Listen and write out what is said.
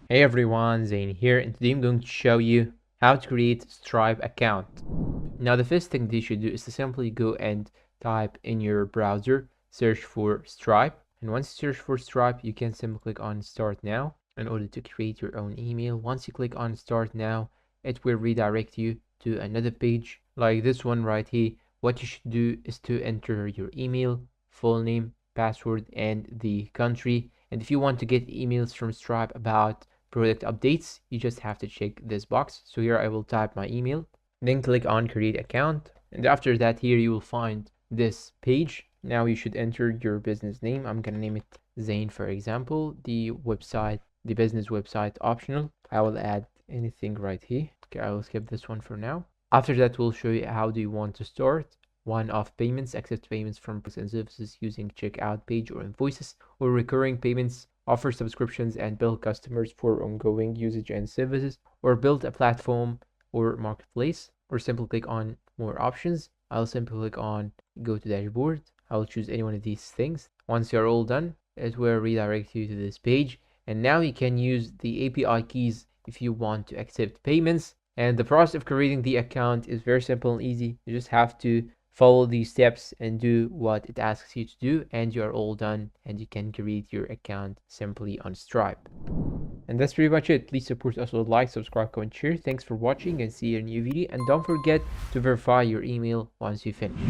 Hey everyone, Zane here, and today I'm going to show you how to create Stripe account. Now the first thing that you should do is to simply go and type in your browser, search for Stripe, and once you search for Stripe, you can simply click on Start Now in order to create your own email. Once you click on Start Now, it will redirect you to another page like this one right here. What you should do is to enter your email, full name, password, and the country. And if you want to get emails from Stripe about product updates, you just have to check this box. So here I will type my email, then click on create account. And after that, here you will find this page. Now you should enter your business name. I'm gonna name it Zane, for example. The website, the business website optional. I will add anything right here. Okay, I will skip this one for now. After that, we'll show you how do you want to start one-off payments, accept payments from products and services using checkout page or invoices, or recurring payments, offer subscriptions and bill customers for ongoing usage and services, or build a platform or marketplace, or simply click on more options. I'll simply click on go to dashboard. I'll choose any one of these things. Once you're all done, it will redirect you to this page. And now you can use the API keys if you want to accept payments. And the process of creating the account is very simple and easy. You just have to follow these steps and do what it asks you to do, and you're all done, and you can create your account simply on Stripe. And that's pretty much it. Please support us with like, subscribe, comment, share. Thanks for watching, and see you in a new video. And don't forget to verify your email once you finish.